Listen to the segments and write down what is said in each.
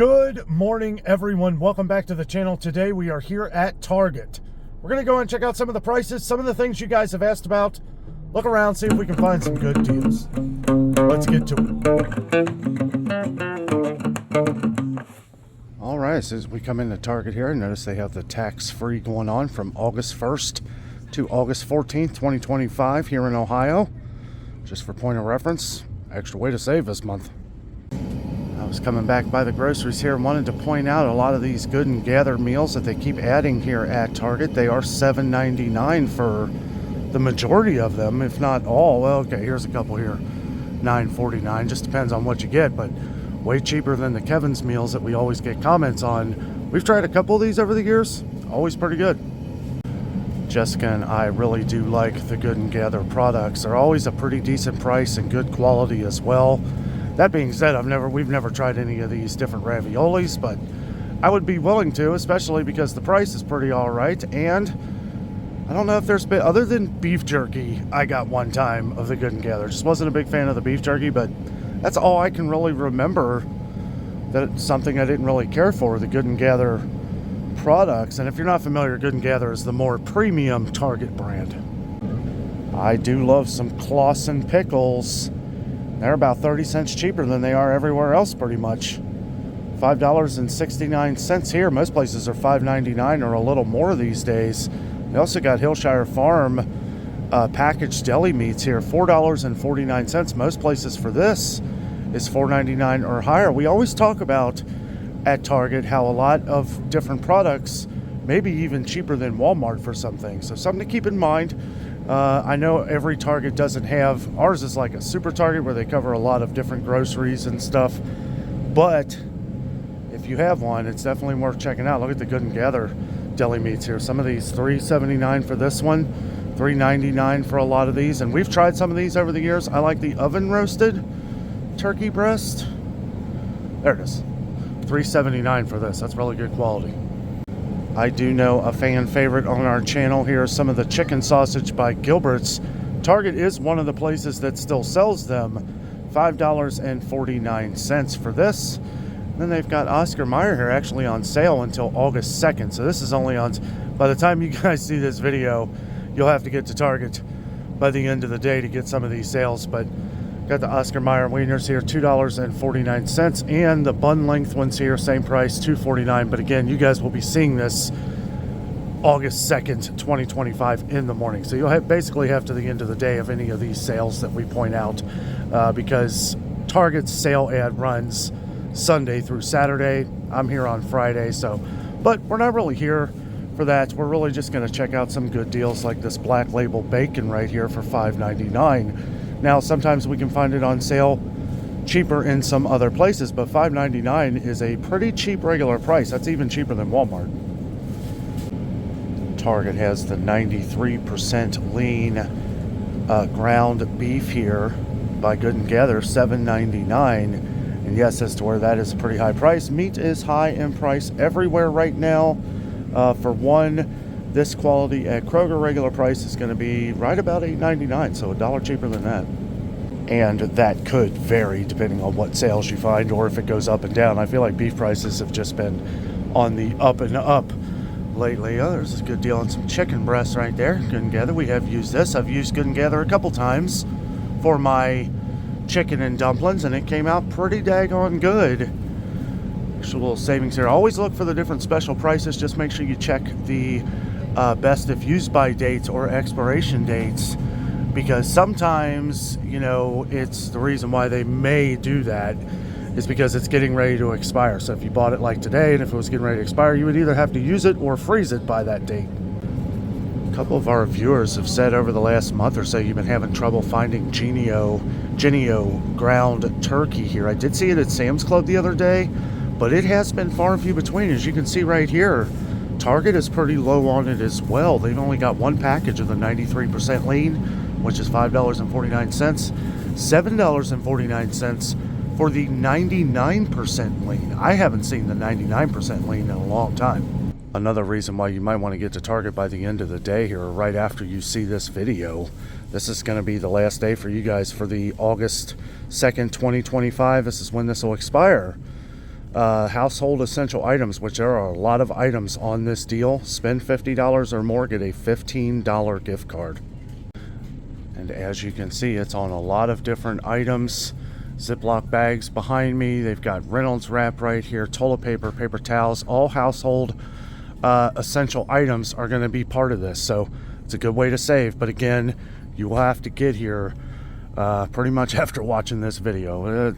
Good morning, everyone. Welcome back to the channel. Today we are here at Target. We're going to go and check out some of the prices, some of the things you guys have asked about. Look around, see if we can find some good deals. Let's get to it. All right, so as we come into Target here, notice they have the tax-free going on from August 1st to August 14th, 2025 here in Ohio. Just for point of reference, extra way to save this month. I was coming back by the groceries here and wanted to point out a lot of these Good and Gather meals that they keep adding here at Target. They are $7.99 for the majority of them, if not all. Well, okay, here's a couple here, $9.49. Just depends on what you get, but way cheaper than the Kevin's meals that we always get comments on. We've tried a couple of these over the years, always pretty good. Jessica and I really do like the Good and Gather products. They're always a pretty decent price and good quality as well. That being said, we've never tried any of these different raviolis, but I would be willing to, especially because the price is pretty all right. And I don't know if there's been, other than beef jerky, I got one time of the Good and Gather. Just wasn't a big fan of the beef jerky, but that's all I can really remember. That's something I didn't really care for, the Good and Gather products. And if you're not familiar, Good and Gather is the more premium Target brand. I do love some Claussen pickles. They're about 30 cents cheaper than they are everywhere else pretty much. $5.69 here. Most places are $5.99 or a little more these days. They also got Hillshire Farm packaged deli meats here, $4.49. Most places for this is $4.99 or higher. We always talk about at Target how a lot of different products may be even cheaper than Walmart for some things. So something to keep in mind. I know every Target doesn't have, ours is like a super Target where they cover a lot of different groceries and stuff. But if you have one, it's definitely worth checking out. Look at the Good and Gather deli meats here. Some of these $3.79 for this one, $3.99 for a lot of these. And we've tried some of these over the years. I like the oven roasted turkey breast. There it is. $3.79 for this. That's really good quality. I do know a fan favorite on our channel here, some of the chicken sausage by Gilbert's. Target is one of the places that still sells them. $5.49 for this. And then they've got Oscar Mayer here actually on sale until August 2nd. So this is only on, by the time you guys see this video, you'll have to get to Target by the end of the day to get some of these sales. But got the Oscar Mayer wieners here, $2.49, and the bun length ones here, same price, $2.49. But again, you guys will be seeing this August 2nd, 2025 in the morning. So you'll basically have to the end of the day of any of these sales that we point out because Target's sale ad runs Sunday through Saturday. I'm here on Friday, but we're not really here for that. We're really just going to check out some good deals like this Black Label bacon right here for $5.99. Now, sometimes we can find it on sale cheaper in some other places, but $5.99 is a pretty cheap regular price. That's even cheaper than Walmart. Target has the 93% lean ground beef here by Good and Gather, $7.99. And yes, as to where that is a pretty high price. Meat is high in price everywhere right now. For one, this quality at Kroger regular price is going to be right about $8.99, so $1 cheaper than that. And that could vary depending on what sales you find or if it goes up and down. I feel like beef prices have just been on the up and up lately. Oh, there's a good deal on some chicken breasts right there. Good and Gather. We have used this. I've used Good and Gather a couple times for my chicken and dumplings, and it came out pretty daggone good. Just a little savings here. Always look for the different special prices. Just make sure you check the best if used by dates or expiration dates, because sometimes, it's the reason why they may do that is because it's getting ready to expire. So if you bought it like today and if it was getting ready to expire, you would either have to use it or freeze it by that date. A couple of our viewers have said over the last month or so you've been having trouble finding Jennie-O ground turkey here. I did see it at Sam's Club the other day, but it has been far and few between. As you can see right here, Target is pretty low on it as well. They've only got one package of the 93% lean, which is $5.49, $7.49 for the 99% lean. I haven't seen the 99% lean in a long time. Another reason why you might want to get to Target by the end of the day here, or right after you see this video. This is going to be the last day for you guys for the August 2nd, 2025. This is when this will expire. household essential items, which there are a lot of items on this deal. Spend $50 or more, get a $15 gift card. And as you can see, it's on a lot of different items. Ziploc bags behind me. They've got Reynolds wrap right here, toilet paper, paper towels. All household essential items are going to be part of this. So it's a good way to save. But again, you will have to get here pretty much after watching this video.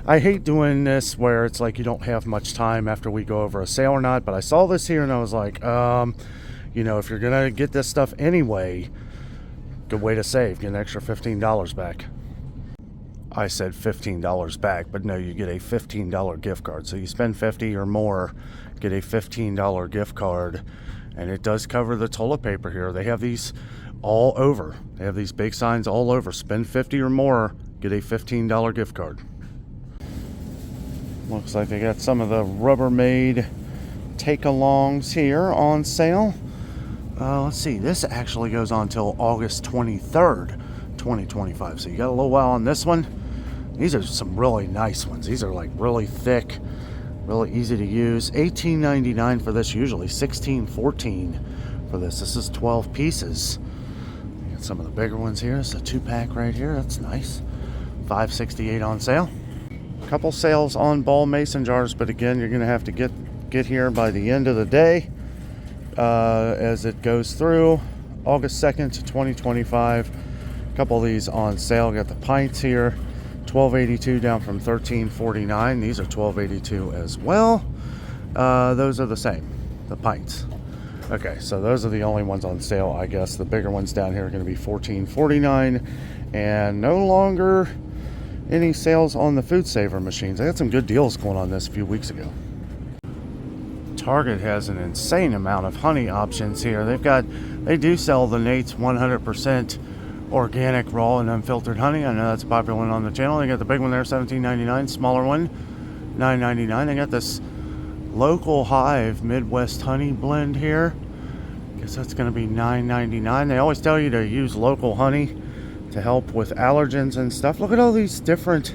I hate doing this where it's like you don't have much time after we go over a sale or not. But I saw this here and I was like, you know, if you're going to get this stuff anyway, good way to save. Get an extra $15 back. I said $15 back, but no, you get a $15 gift card. So you spend $50 or more, get a $15 gift card, and it does cover the toilet paper here. They have these all over. They have these big signs all over. Spend $50 or more, get a $15 gift card. Looks like they got some of the Rubbermaid take-alongs here on sale. Let's see, this actually goes on till August 23rd, 2025. So you got a little while on this one. These are some really nice ones. These are like really thick, really easy to use. $18.99 for this, usually $16.14 for this. This is 12 pieces. You got some of the bigger ones here. It's a 2-pack right here. That's nice. $5.68 on sale. A couple sales on ball mason jars, but again, you're going to have to get here by the end of the day as it goes through. August 2nd, 2025. A couple of these on sale. Got the pints here. $12.82 down from $13.49. These are $12.82 as well. Those are the same, the pints. Okay, so those are the only ones on sale, I guess. The bigger ones down here are going to be $14.49, and no longer any sales on the Food Saver machines. I had some good deals going on this a few weeks ago. Target has an insane amount of honey options here. They do sell the Nate's 100% organic, raw, and unfiltered honey. I know that's a popular one on the channel. They got the big one there, $17.99. Smaller one, $9.99. They got this Local Hive Midwest honey blend here. Guess that's going to be $9.99. They always tell you to use local honey to help with allergens and stuff. Look at all these different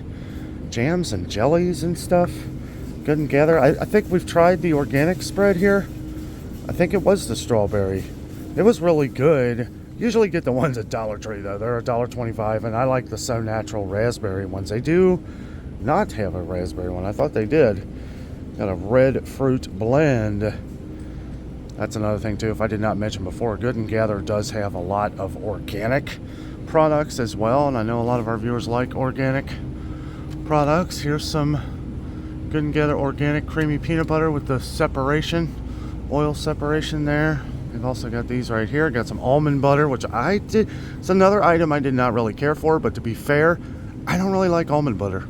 jams and jellies and stuff. Good and Gather. I think we've tried the organic spread here. I think it was the strawberry. It was really good. Usually get the ones at Dollar Tree though. They're $1.25, and I like the So Natural raspberry ones. They do not have a raspberry one. I thought they did. Got a red fruit blend. That's another thing too, if I did not mention before, Good and Gather does have a lot of organic products as well, and I know a lot of our viewers like organic products. Here's some Good and Gather organic creamy peanut butter with the separation, oil separation there. We've also got these right here. Got some almond butter, which it's another item I did not really care for, but to be fair, I don't really like almond butter.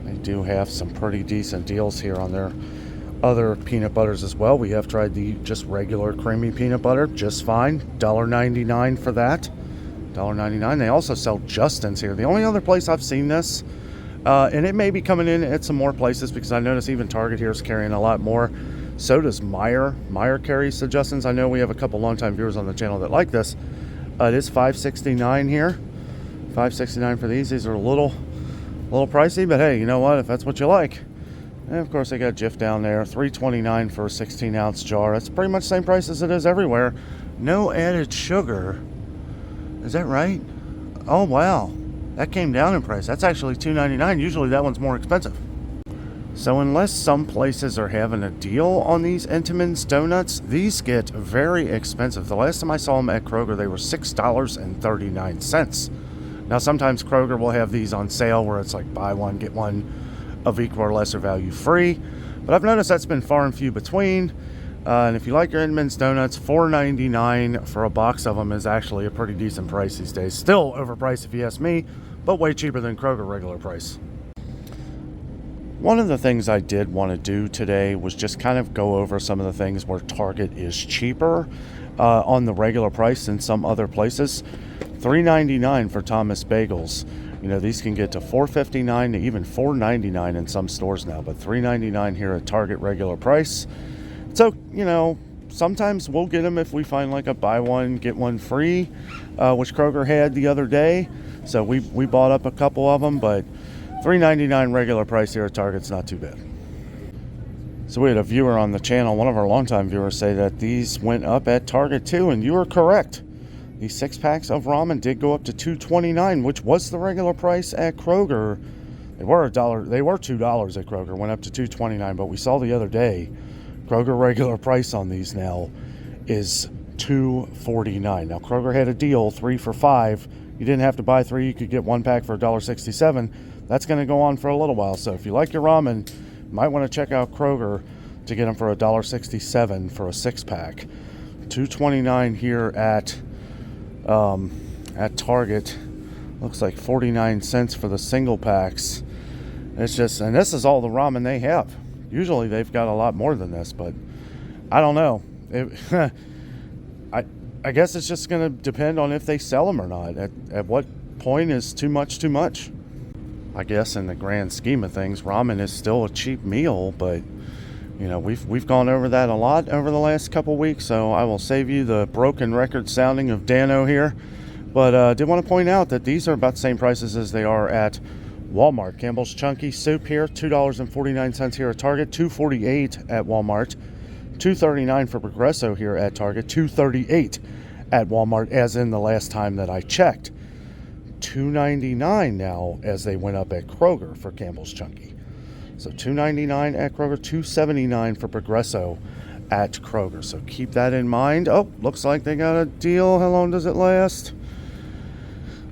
They do have some pretty decent deals here on their other peanut butters as well. We have tried the just regular creamy peanut butter, just fine. $1.99 for that. $1.99. They also sell Justin's here. The only other place I've seen this, and it may be coming in at some more places because I notice even Target here is carrying a lot more. So does Meijer. Meijer carries the Justin's. I know we have a couple longtime viewers on the channel that like this. It is $5.69 here. $5.69 for these. These are a little pricey, but hey, you know what? If that's what you like. And of course, they got Jif down there. $3.29 for a 16-ounce jar. That's pretty much the same price as it is everywhere. No added sugar. Is that right? Oh, wow. That came down in price. That's actually $2.99. Usually that one's more expensive. So unless some places are having a deal on these Entenmann's donuts, these get very expensive. The last time I saw them at Kroger, they were $6.39. Now sometimes Kroger will have these on sale where it's like buy one, get one of equal or lesser value free. But I've noticed that's been far and few between. And if you like your Entenmann's donuts, $4.99 for a box of them is actually a pretty decent price these days. Still overpriced if you ask me, but way cheaper than Kroger regular price. One of the things I did want to do today was just kind of go over some of the things where Target is cheaper on the regular price than some other places. $3.99 for Thomas Bagels. You know, these can get to $4.59 to even $4.99 in some stores now, but $3.99 here at Target regular price. So, you know, sometimes we'll get them if we find like a buy one, get one free, which Kroger had the other day. So we bought up a couple of them, but $3.99 regular price here at Target's not too bad. So we had a viewer on the channel, one of our longtime viewers, say that these went up at Target too, and you are correct. These 6-packs of ramen did go up to $2.29, which was the regular price at Kroger. They were $2 at Kroger, went up to $2.29, but we saw the other day, Kroger regular price on these now is $2.49. Now Kroger had a deal, 3 for $5. You didn't have to buy 3, you could get 1 pack for $1.67. That's going to go on for a little while. So if you like your ramen, you might want to check out Kroger to get them for $1.67 for a 6-pack. $2.29 here at Target. Looks like 49 cents for the single packs. It's just, and this is all the ramen they have. Usually they've got a lot more than this, but I don't know. I guess it's just going to depend on if they sell them or not. At what point is too much too much? I guess in the grand scheme of things, ramen is still a cheap meal, but you know, we've gone over that a lot over the last couple weeks, so I will save you the broken record sounding of Dano here. But I did want to point out that these are about the same prices as they are at Walmart. Campbell's Chunky Soup here, $2.49 here at Target, $2.48 at Walmart, $2.39 for Progresso here at Target, $2.38 at Walmart, as in the last time that I checked. $2.99 now as they went up at Kroger for Campbell's Chunky. So $2.99 at Kroger, $2.79 for Progresso at Kroger. So keep that in mind. Oh, looks like they got a deal. How long does it last?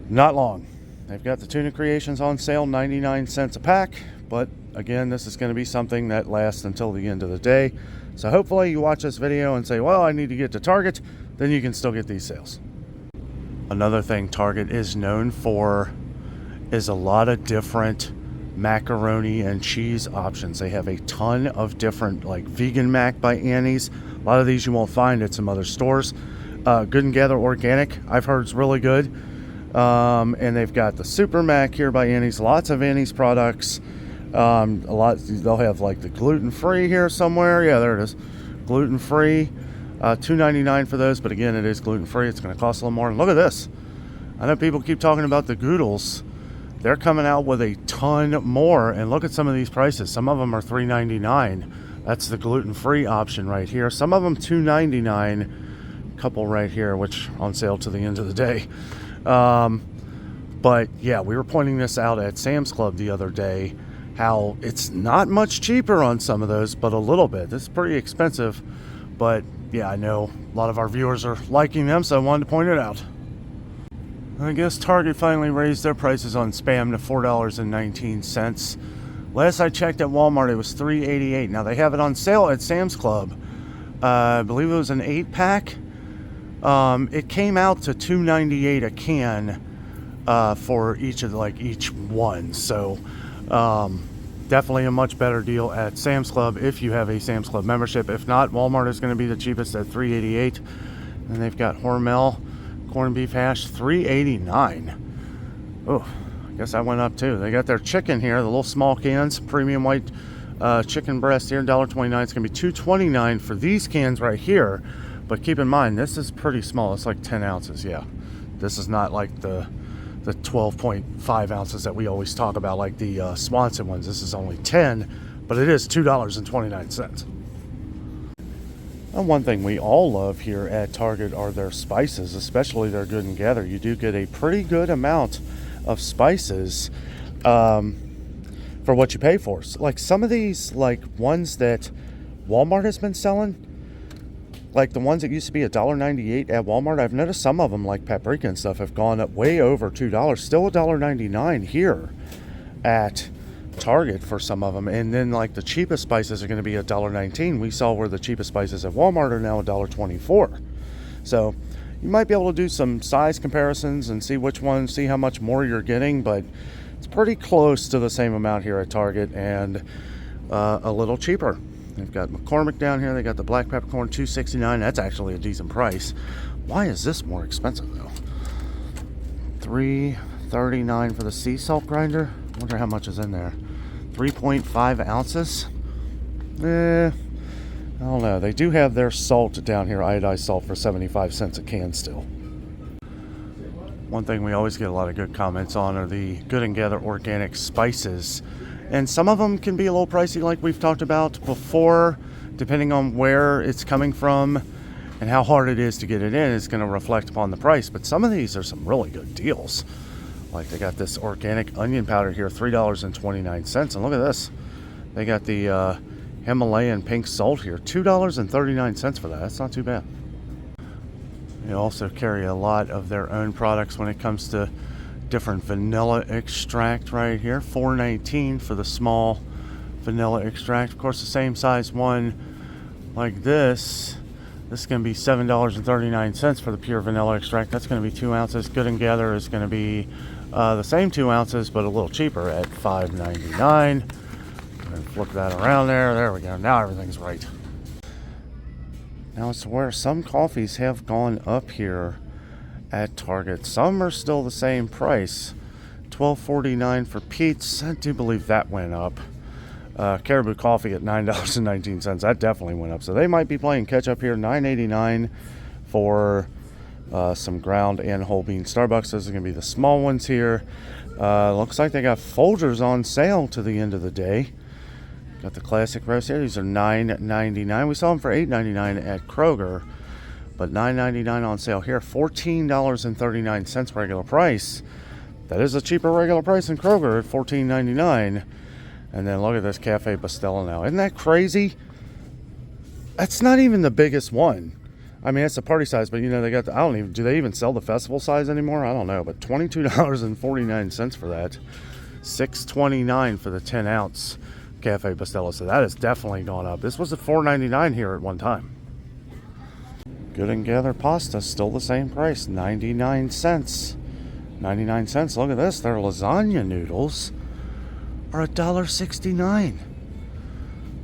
Not long. They've got the Tuna Creations on sale, 99 cents a pack. But again, this is going to be something that lasts until the end of the day. So hopefully you watch this video and say, well, I need to get to Target. Then you can still get these sales. Another thing Target is known for is a lot of different macaroni and cheese options. They have a ton of different, like vegan mac by Annie's. A lot of these you won't find at some other stores. Good and Gather Organic, I've heard is really good. And they've got the Super Mac here by Annie's. Lots of Annie's products. They'll have like the gluten-free here somewhere. Yeah, there it is. Gluten-free. $2.99 for those, but again, it is gluten-free. It's going to cost a little more. And look at this. I know people keep talking about the Goodles. They're coming out with a ton more, and look at some of these prices. Some of them are $3.99. That's the gluten-free option right here. Some of them $2.99. A couple right here, which on sale to the end of the day. But yeah, we were pointing this out at Sam's Club the other day, how it's not much cheaper on some of those, but a little bit. This is pretty expensive, but yeah, I know a lot of our viewers are liking them, so I wanted to point it out. I guess Target finally raised their prices on Spam to $4.19. Last I checked at Walmart, it was $3.88. Now they have it on sale at Sam's Club. I believe it was an 8-pack. It came out to $2.98 a can for each one. So definitely a much better deal at Sam's Club if you have a Sam's Club membership. If not, Walmart is going to be the cheapest at $3.88. And they've got Hormel corned beef hash, $3.89. Oh, I guess that went up too. They got their chicken here, the little small cans, premium white chicken breast here, $1.29. It's going to be $2.29 for these cans right here. But keep in mind, this is pretty small. It's like 10 ounces, yeah. This is not like the 12.5 ounces that we always talk about, like the Swanson ones. This is only 10, but it is $2.29. And one thing we all love here at Target are their spices, especially their Good and Gather. You do get a pretty good amount of spices for what you pay for. So, like some of these, like ones that Walmart has been selling, like the ones that used to be $1.98 at Walmart, I've noticed some of them, like paprika and stuff, have gone up way over $2. Still $1.99 here at Target for some of them. And then like the cheapest spices are going to be $1.19. We saw where the cheapest spices at Walmart are now $1.24. So you might be able to do some size comparisons and see which one, see how much more you're getting, but it's pretty close to the same amount here at Target and a little cheaper. They've got McCormick down here. They got the black peppercorn, $2.69. That's actually a decent price. Why is this more expensive though? $3.39 for the sea salt grinder. I wonder how much is in there. 3.5 ounces. I don't know. They do have their salt down here, iodized salt, for 75 cents a can still. One thing we always get a lot of good comments on are the Good and Gather organic spices. And some of them can be a little pricey, like we've talked about before, depending on where it's coming from and how hard it is to get it in. It's going to reflect upon the price. But some of these are some really good deals. Like they got this organic onion powder here, $3.29. And look at this. They got the Himalayan pink salt here, $2.39 for that. That's not too bad. They also carry a lot of their own products when it comes to different vanilla extract right here. $4.19 for the small vanilla extract. Of course, the same size one like this. This is going to be $7.39 for the pure vanilla extract. That's going to be 2 ounces. Good and Gather is going to be the same 2 ounces, but a little cheaper at $5.99. And flip that around there. There we go. Now everything's right. Now it's where some coffees have gone up here at Target. Some are still the same price. $12.49 for Peet's. I do believe that went up. Caribou Coffee at $9.19. That definitely went up. So they might be playing catch up here. $9.89 for some ground and whole bean Starbucks. Those are going to be the small ones here. Looks like they got Folgers on sale to the end of the day. Got the classic roast here. These are $9.99. We saw them for $8.99 at Kroger, but $9.99 on sale here. $14.39 regular price. That is a cheaper regular price than Kroger at $14.99. And then look at this Cafe Bustelo now. Isn't that crazy? That's not even the biggest one. I mean, it's a party size, but you know, they got I don't even, do they even sell the festival size anymore? I don't know, but $22.49 for that. $6.29 for the 10 ounce Cafe Bustelo. So that has definitely gone up. This was at $4.99 here at one time. Good and Gather pasta, still the same price, 99 cents. 99 cents. Look at this. Their lasagna noodles are $1.69.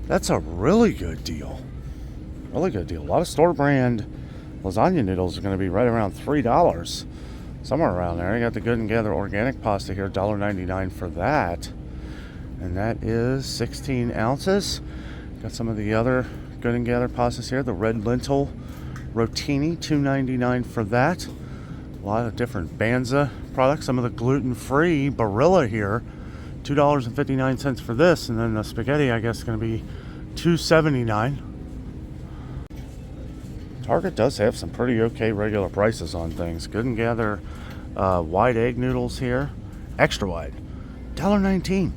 That's a really good deal. Really good deal. A lot of store brand lasagna noodles are going to be right around $3. Somewhere around there. You got the Good and Gather organic pasta here, $1.99 for that. And that is 16 ounces. Got some of the other Good and Gather pastas here. The red lentil rotini, $2.99 for that. A lot of different Banza products. Some of the gluten-free Barilla here, $2.59 for this. And then the spaghetti, I guess, is going to be $2.79. Target does have some pretty okay regular prices on things. Good and Gather wide egg noodles here, extra wide, $1.19.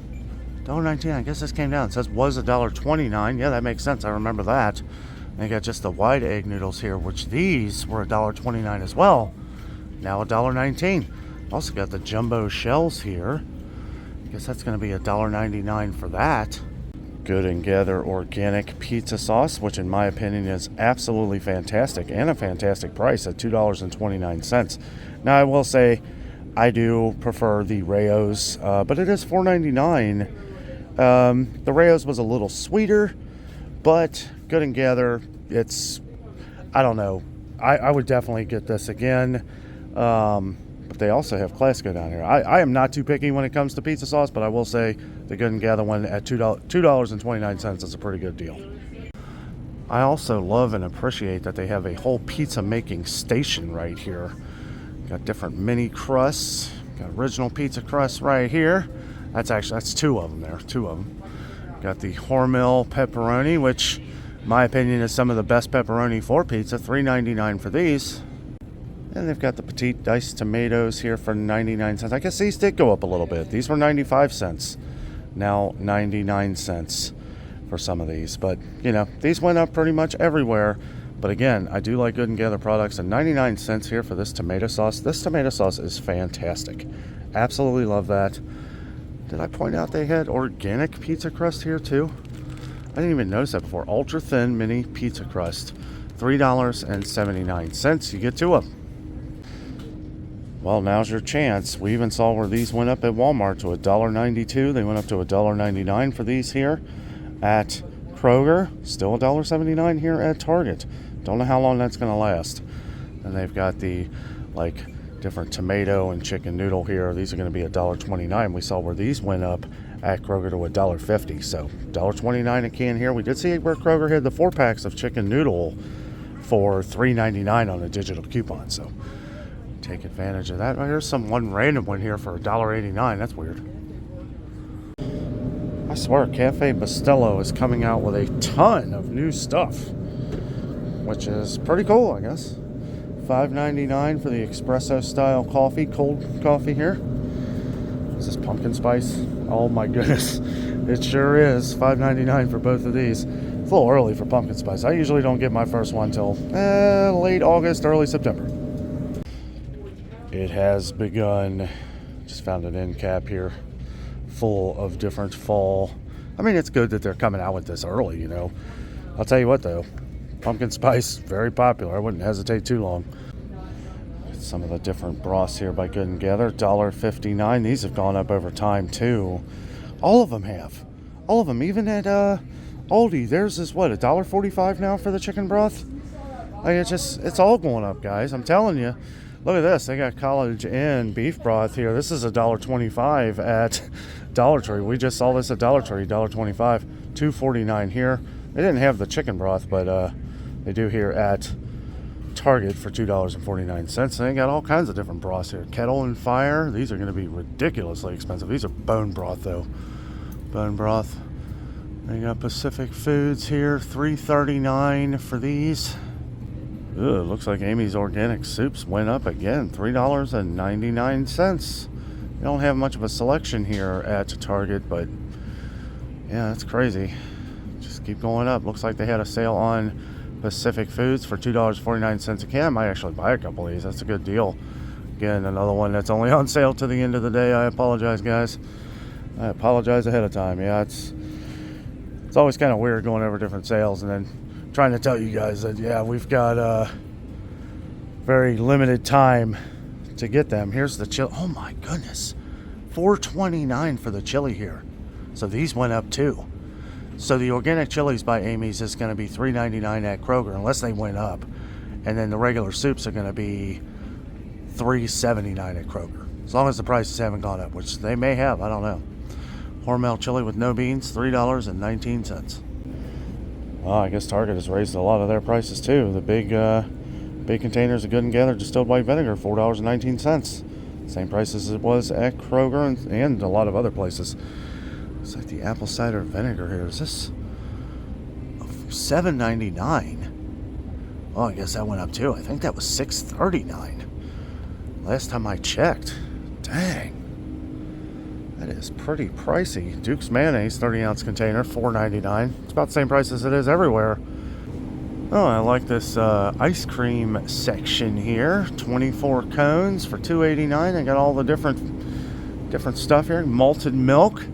$1.19. I guess this came down. It says was $1.29. Yeah, that makes sense. I remember that. And you got just the wide egg noodles here, which these were $1.29 as well. Now $1.19. Also got the jumbo shells here. I guess that's going to be $1.99 for that. Good and Gather organic pizza sauce, which in my opinion is absolutely fantastic and a fantastic price at $2.29. Now I will say I do prefer the Rao's, but it is $4.99. The Rao's was a little sweeter, but Good and Gather, it's, I don't know. I would definitely get this again. But they also have Classico down here. I am not too picky when it comes to pizza sauce, but I will say the Good and Gather one at $2.29 is a pretty good deal. I also love and appreciate that they have a whole pizza making station right here. Got different mini crusts. Got original pizza crust right here. That's two of them there. Two of them. Got the Hormel pepperoni, which in my opinion is some of the best pepperoni for pizza. $3.99 for these. And they've got the petite diced tomatoes here for 99 cents. I guess these did go up a little bit. These were 95 cents. Now 99 cents for some of these. But, you know, these went up pretty much everywhere. But again, I do like Good and Gather products. And 99 cents here for this tomato sauce. This tomato sauce is fantastic. Absolutely love that. Did I point out they had organic pizza crust here too? I didn't even notice that before. Ultra thin mini pizza crust. $3.79. You get two of them. Well, now's your chance. We even saw where these went up at Walmart to $1.92. They went up to $1.99 for these here at Kroger. Still $1.79 here at Target. Don't know how long that's going to last. And they've got the, like, different tomato and chicken noodle here. These are going to be $1.29. We saw where these went up at Kroger to $1.50. So $1.29 a can here. We did see where Kroger had the 4-packs of chicken noodle for $3.99 on a digital coupon. So take advantage of that. Here's one random one here for $1.89. That's weird. I swear, Cafe Bustelo is coming out with a ton of new stuff, which is pretty cool, I guess. $5.99 for the espresso style coffee, cold coffee here. Is this pumpkin spice? Oh my goodness, it sure is. $5.99 for both of these. It's a little early for pumpkin spice. I usually don't get my first one till late August, early September. It has begun. Just found an end cap here full of different fall. I mean, it's good that they're coming out with this early, you know. I'll tell you what though, pumpkin spice, very popular. I wouldn't hesitate too long. Some of the different broths here by Good & Gather, $1.59. These have gone up over time too. All of them have. All of them, even at Aldi, theirs is what, $1.45 now for the chicken broth? Like it's all going up, guys. I'm telling you. Look at this. They got College Inn beef broth here. This is $1.25 at Dollar Tree. We just saw this at Dollar Tree, $1.25, $2.49 here. They didn't have the chicken broth, but they do here at Target for $2.49. They got all kinds of different broths here. Kettle and Fire. These are going to be ridiculously expensive. These are bone broth, though. Bone broth. They got Pacific Foods here, $3.39 for these. Ooh, looks like Amy's Organic Soups went up again, $3.99. They don't have much of a selection here at Target, but yeah, that's crazy. Just keep going up. Looks like they had a sale on Pacific Foods for $2.49 a can. I might actually buy a couple of these. That's a good deal. Again, another one that's only on sale to the end of the day. I apologize, guys. I apologize ahead of time. Yeah, it's always kind of weird going over different sales and then trying to tell you guys that, yeah, we've got very limited time to get them. Here's the chili. Oh my goodness, $4.29 for the chili here. So these went up too. So the organic chilies by Amy's is going to be $3.99 at Kroger, unless they went up, and then the regular soups are going to be $3.79 at Kroger, as long as the prices haven't gone up, which they may have. I don't know. Hormel chili with no beans, $3.19. Well, I guess Target has raised a lot of their prices too. The big containers of Good & Gather distilled white vinegar, $4.19. Same price as it was at Kroger and a lot of other places. It's like the apple cider vinegar here. Is this $7.99? Oh, I guess that went up too. I think that was $6.39 last time I checked. Dang. That is pretty pricey. Duke's mayonnaise, 30-ounce container, $4.99. It's about the same price as it is everywhere. Oh, I like this ice cream section here. 24 cones for $2.89. They got all the different stuff here. Malted milk.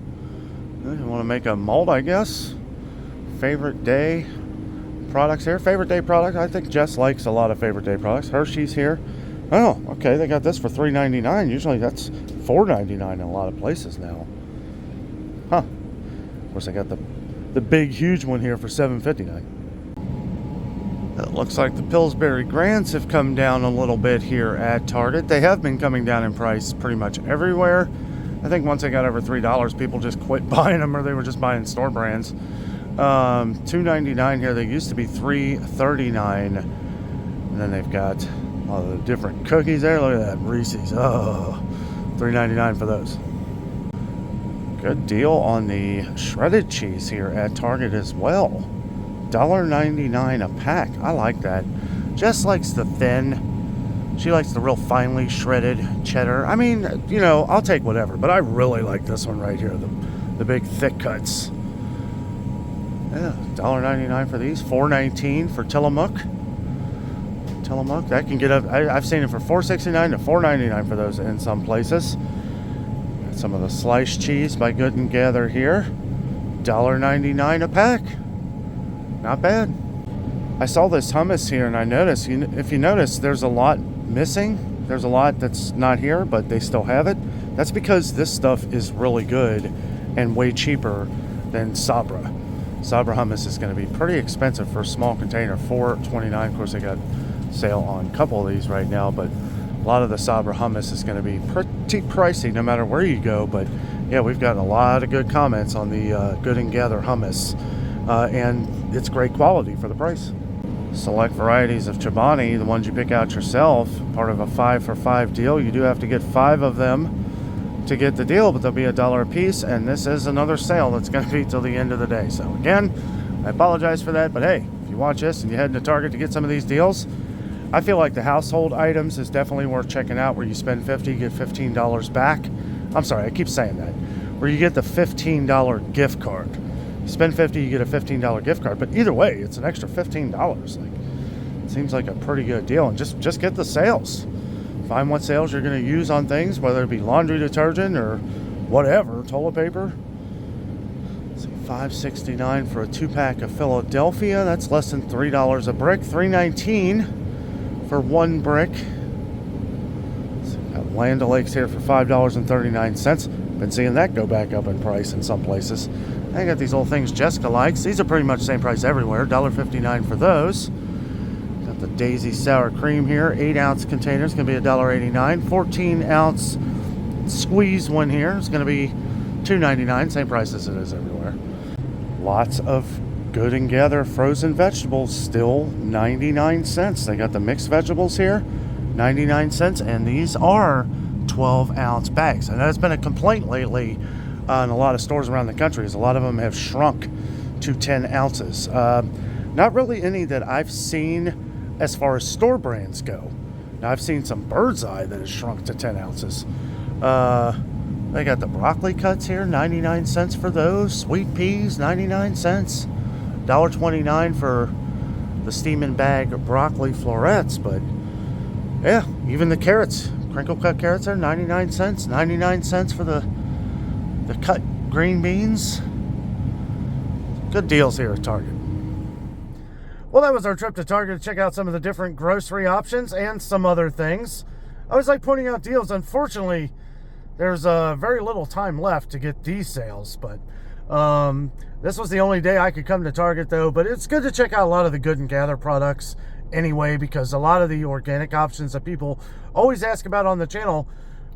You want to make a malt, I guess. Favorite Day products here. Favorite Day product. I think Jess likes a lot of Favorite Day products. Hershey's here. Oh, okay. They got this for $3.99. Usually that's $4.99 in a lot of places now. Huh. Of course, they got the big, huge one here for $7.59. It looks like the Pillsbury Grands have come down a little bit here at Target. They have been coming down in price pretty much everywhere. I think once they got over $3, people just quit buying them, or they were just buying store brands. $2.99 here. They used to be $3.39. And then they've got all the different cookies there. Look at that, Reese's. Oh, $3.99 for those. Good deal on the shredded cheese here at Target as well. $1.99 a pack. I like that. Jess likes the thin. She likes the real finely shredded cheddar. I mean, you know, I'll take whatever, but I really like this one right here, the big thick cuts. Yeah, $1.99 for these. $4.19 for Tillamook. That can get up. I've seen it for $4.69 to $4.99 for those in some places. Got some of the sliced cheese by Good & Gather here. $1.99 a pack. Not bad. I saw this hummus here and I noticed, if you notice, there's a lot missing. There's a lot that's not here, but they still have it. That's because this stuff is really good and way cheaper than Sabra. Sabra hummus is going to be pretty expensive for a small container, $4.29. Of course, they got sale on a couple of these right now, but a lot of the Sabra hummus is going to be pretty pricey no matter where you go. But yeah, we've gotten a lot of good comments on the Good & Gather hummus, and it's great quality for the price. Select varieties of Chobani, the ones you pick out yourself, part of a 5 for $5 deal. You do have to get 5 of them to get the deal, but they'll be $1 a piece, and this is another sale that's going to be till the end of the day. So again, I apologize for that, but hey, if you watch this and you head into Target to get some of these deals, I feel like the household items is definitely worth checking out, where you spend $50, you get $15 back. I'm sorry, I keep saying that. Where you get the $15 gift card. You spend $50, you get a $15 gift card, but either way, it's an extra $15. Like, it seems like a pretty good deal, and just get the sales. Find what sales you're going to use on things, whether it be laundry detergent or whatever, toilet paper. Let's see, $5.69 for a 2-pack of Philadelphia. That's less than $3 a brick. $3.19 for 1 brick. Let's see, got Land O'Lakes here for $5.39. Been seeing that go back up in price in some places. I got these old things Jessica likes. These are pretty much the same price everywhere. $1.59 for those. The Daisy sour cream here, 8-ounce container is going to be $1.89. 14-ounce squeeze one here is going to be $2.99, same price as it is everywhere. Lots of Good and Gather frozen vegetables, still 99 cents. They got the mixed vegetables here, 99 cents, and these are 12-ounce bags. And that's been a complaint lately in a lot of stores around the country, is a lot of them have shrunk to 10 ounces. Not really any that I've seen as far as store brands go. Now, I've seen some Bird's Eye that has shrunk to 10 ounces. They got the broccoli cuts here, 99 cents for those. Sweet peas, 99 cents. $1.29 for the steaming bag of broccoli florets. But yeah, even the carrots, crinkle cut carrots are 99 cents. 99 cents for the cut green beans. Good deals here at Target. Well, that was our trip to Target to check out some of the different grocery options and some other things. I always like pointing out deals. Unfortunately, there's very little time left to get these sales, but this was the only day I could come to Target, though. But it's good to check out a lot of the Good and Gather products anyway, because a lot of the organic options that people always ask about on the channel,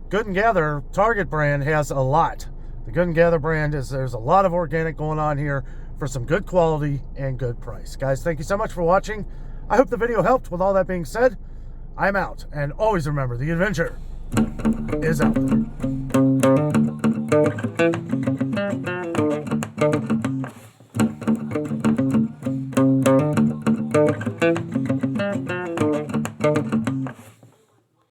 Good and Gather Target brand has a lot. The Good and Gather brand there's a lot of organic going on here for some good quality and good price. Guys, thank you so much for watching. I hope the video helped. With all that being said, I'm out. And always remember, the adventure is out there.